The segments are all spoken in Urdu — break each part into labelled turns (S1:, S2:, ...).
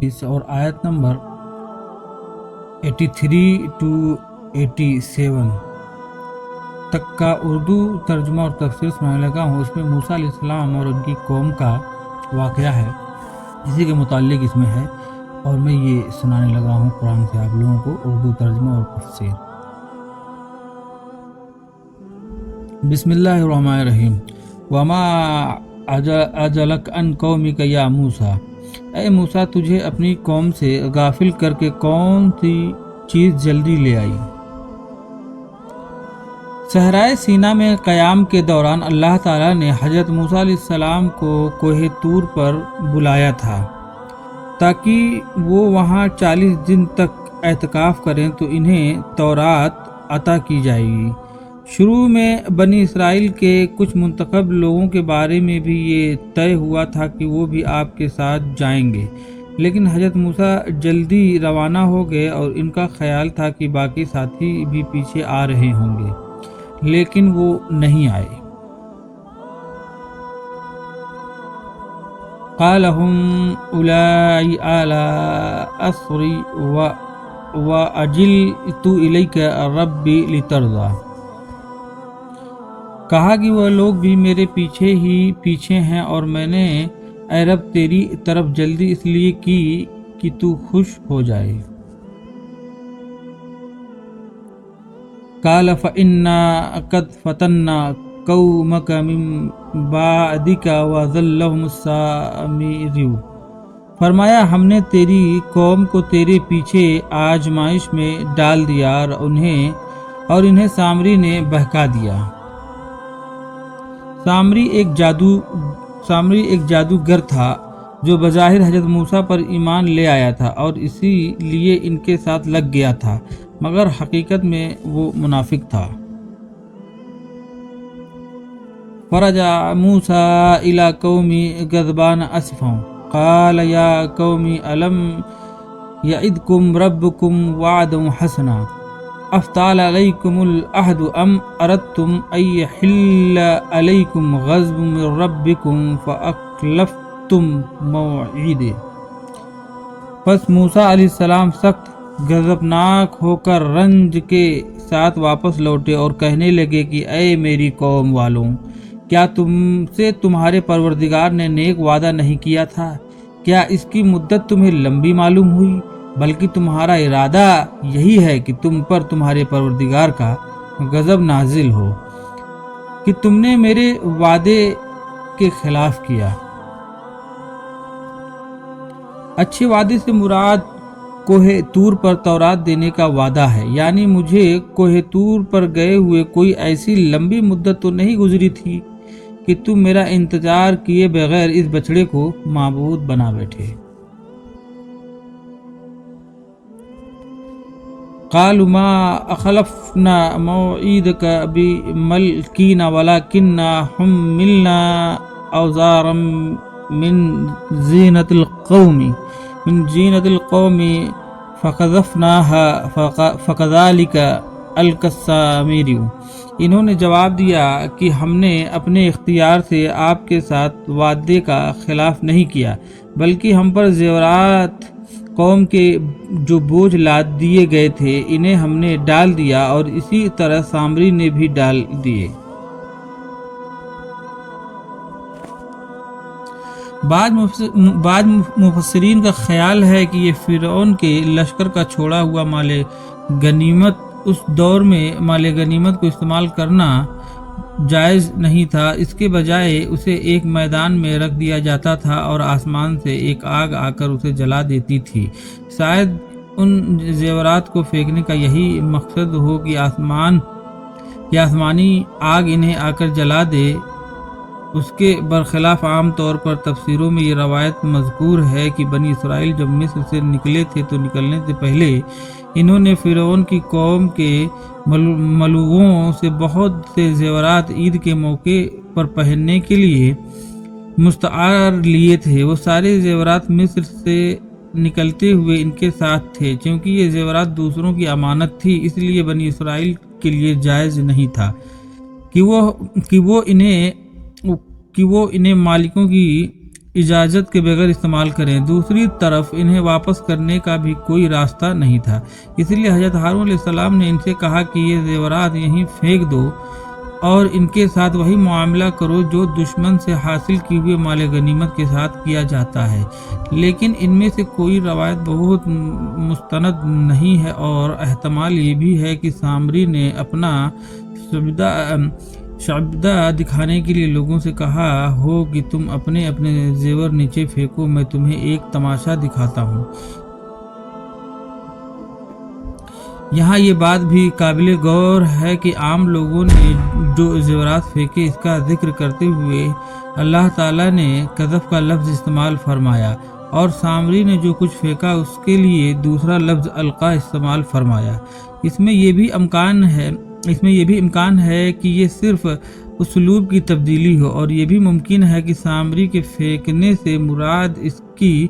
S1: اور آیت نمبر 83 to 87 تک کا اردو ترجمہ اور تفسیر سنانے لگا ہوں۔ اس میں موسیٰ علیہ السلام اور ان کی قوم کا واقعہ ہے، اسی کے متعلق اس میں ہے، اور میں یہ سنانے لگا ہوں قرآن سے آپ لوگوں کو اردو ترجمہ اور تفسیر۔ بسم اللہ الرحمن الرحیم۔ وما اجلک عن قومک یا موسیٰ، اے موسیٰ تجھے اپنی قوم سے غافل کر کے کون سی چیز جلدی لے آئی؟ صحرائے سینا میں قیام کے دوران اللہ تعالیٰ نے حضرت موسیٰ علیہ السلام کو کوہ طور پر بلایا تھا تاکہ وہ وہاں 40 دن تک اعتکاف کریں تو انہیں تورات عطا کی جائے گی۔ شروع میں بنی اسرائیل کے کچھ منتخب لوگوں کے بارے میں بھی یہ طے ہوا تھا کہ وہ بھی آپ کے ساتھ جائیں گے، لیکن حضرت موسیٰ جلدی روانہ ہو گئے اور ان کا خیال تھا کہ باقی ساتھی بھی پیچھے آ رہے ہوں گے، لیکن وہ نہیں آئے۔ قال هم أولئك على أثري وأجلت إليك ربي لترضى، کہا کہ وہ لوگ بھی میرے پیچھے ہیں اور میں نے اے رب تیری طرف جلدی اس لیے کی کہ تو خوش ہو جائے۔ قال فإنا قد فتنا قومك من بعدك وأضلهم السامري، فرمایا ہم نے تیری قوم کو تیرے پیچھے آزمائش میں ڈال دیا اور انہیں سامری نے بہکا دیا۔ سامری ایک جادوگر تھا جو بظاہر حضرت موسیٰ پر ایمان لے آیا تھا اور اسی لیے ان کے ساتھ لگ گیا تھا، مگر حقیقت میں وہ منافق تھا۔ فرجع موسیٰ الی قومی غضبان اسفا قال یا قومی الم یعدکم ربکم وعدا حسنا افطال علیکم العہد ام اردتم ان یحل علیکم غضب من ربکم فاخلفتم موعدی۔ پس موسیٰ علیہ السلام سخت غضبناک ہو کر رنج کے ساتھ واپس لوٹے اور کہنے لگے کہ اے میری قوم والوں، کیا تم سے تمہارے پروردگار نے نیک وعدہ نہیں کیا تھا؟ کیا اس کی مدت تمہیں لمبی معلوم ہوئی؟ بلکہ تمہارا ارادہ یہی ہے کہ تم پر تمہارے پروردگار کا غضب نازل ہو کہ تم نے میرے وعدے کے خلاف کیا۔ اچھے وعدے سے مراد کوہ طور پر تورات دینے کا وعدہ ہے، یعنی مجھے کوہ طور پر گئے ہوئے کوئی ایسی لمبی مدت تو نہیں گزری تھی کہ تم میرا انتظار کیے بغیر اس بچڑے کو معبود بنا بیٹھے۔ قالوا ما اخلفنا موعدك بملكنا ولكننا حملنا اوزارا من زینة القوم فقذفناها فكذلك القى السامري۔ انہوں نے جواب دیا کہ ہم نے اپنے اختیار سے آپ کے ساتھ وعدے کا خلاف نہیں کیا، بلکہ ہم پر زیورات قوم کے جو بوجھ لاد دیے گئے تھے انہیں ہم نے ڈال دیا، اور اسی طرح سامری نے بھی ڈال دیے۔ بعض مفسرین کا خیال ہے کہ یہ فرعون کے لشکر کا چھوڑا ہوا مال غنیمت، اس دور میں مال غنیمت کو استعمال کرنا جائز نہیں تھا، اس کے بجائے اسے ایک میدان میں رکھ دیا جاتا تھا اور آسمان سے ایک آگ آ کر اسے جلا دیتی تھی۔ شاید ان زیورات کو پھینکنے کا یہی مقصد ہو کہ آسمانی آگ انہیں آ کر جلا دے۔ اس کے برخلاف عام طور پر تفسیروں میں یہ روایت مذکور ہے کہ بنی اسرائیل جب مصر سے نکلے تھے تو نکلنے سے پہلے انہوں نے فرعون کی قوم کے ملوگوں سے بہت سے زیورات عید کے موقع پر پہننے کے لیے مستعار لیے تھے۔ وہ سارے زیورات مصر سے نکلتے ہوئے ان کے ساتھ تھے، چونکہ یہ زیورات دوسروں کی امانت تھی، اس لیے بنی اسرائیل کے لیے جائز نہیں تھا کہ وہ انہیں مالکوں کی اجازت کے بغیر استعمال کریں۔ دوسری طرف انہیں واپس کرنے کا بھی کوئی راستہ نہیں تھا، اس لیے حضرت ہارون علیہ السلام نے ان سے کہا کہ یہ زیورات یہیں پھینک دو اور ان کے ساتھ وہی معاملہ کرو جو دشمن سے حاصل کی ہوئے مال غنیمت کے ساتھ کیا جاتا ہے۔ لیکن ان میں سے کوئی روایت بہت مستند نہیں ہے، اور احتمال یہ بھی ہے کہ سامری نے اپنا شعبدہ دکھانے کے لیے لوگوں سے کہا ہو کہ تم اپنے اپنے زیور نیچے پھینکو، میں تمہیں ایک تماشا دکھاتا ہوں۔ یہاں یہ بات بھی قابل غور ہے کہ عام لوگوں نے جو زیورات پھینکے اس کا ذکر کرتے ہوئے اللہ تعالیٰ نے قذف کا لفظ استعمال فرمایا، اور سامری نے جو کچھ پھینکا اس کے لیے دوسرا لفظ القا استعمال فرمایا۔ اس میں یہ بھی امکان ہے کہ یہ صرف اسلوب کی تبدیلی ہو، اور یہ بھی ممکن ہے کہ سامری کے پھینکنے سے مراد اس کی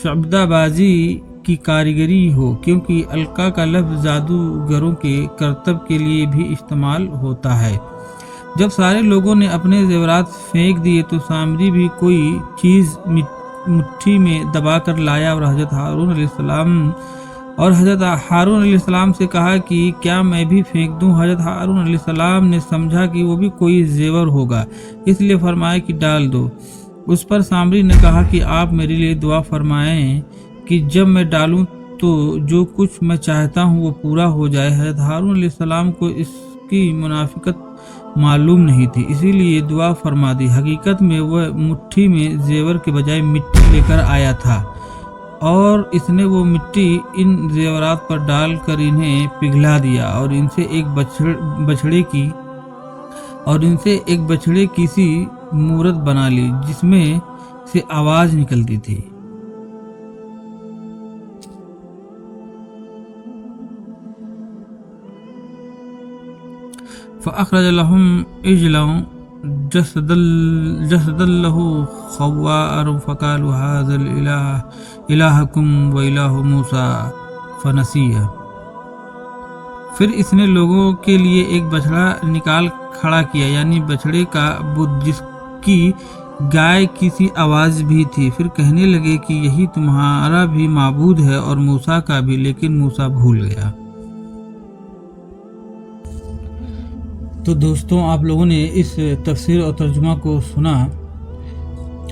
S1: شعبدہ بازی کی کاریگری ہو، کیونکہ القا کا لفظ جادوگروں کے کرتب کے لیے بھی استعمال ہوتا ہے۔ جب سارے لوگوں نے اپنے زیورات پھینک دیے تو سامری بھی کوئی چیز مٹھی میں دبا کر لایا اور حضرت ہارون علیہ السلام سے کہا کہ کیا میں بھی پھینک دوں؟ حضرت ہارون علیہ السلام نے سمجھا کہ وہ بھی کوئی زیور ہوگا، اس لیے فرمایا کہ ڈال دو۔ اس پر سامری نے کہا کہ آپ میرے لیے دعا فرمائیں کہ جب میں ڈالوں تو جو کچھ میں چاہتا ہوں وہ پورا ہو جائے۔ حضرت ہارون علیہ السلام کو اس کی منافقت معلوم نہیں تھی، اسی لیے دعا فرما دی۔ حقیقت میں وہ مٹھی میں زیور کے بجائے مٹی لے کر آیا تھا، اور اس نے وہ مٹی ان زیورات پر ڈال کر انہیں پگھلا دیا، اور ان سے ایک بچھڑے کی سی مورت بنا لی جس میں سے آواز نکلتی تھی۔ فأخرج لهم عجلا جسدا له خوار فقالوا هذا إلهكم وإله موسى فنسيه۔ پھر اس نے لوگوں کے لیے ایک بچڑا نکال کھڑا کیا، یعنی بچڑے کا بت جس کی گائے کی سی آواز بھی تھی۔ پھر کہنے لگے کہ یہی تمہارا بھی معبود ہے اور موسیٰ کا بھی، لیکن موسیٰ بھول گیا۔ تو دوستوں، آپ لوگوں نے اس تفسیر اور ترجمہ کو سنا،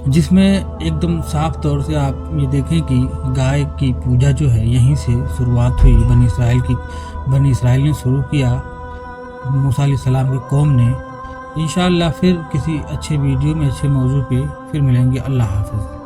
S1: جس میں ایک دم صاف طور سے آپ یہ دیکھیں کہ گائے کی پوجا جو ہے یہیں سے شروعات ہوئی، بنی اسرائیل نے شروع کیا، موسیٰ علیہ السلام کی قوم نے۔ انشاءاللہ پھر کسی اچھے ویڈیو میں اچھے موضوع پہ پھر ملیں گے۔ اللہ حافظ۔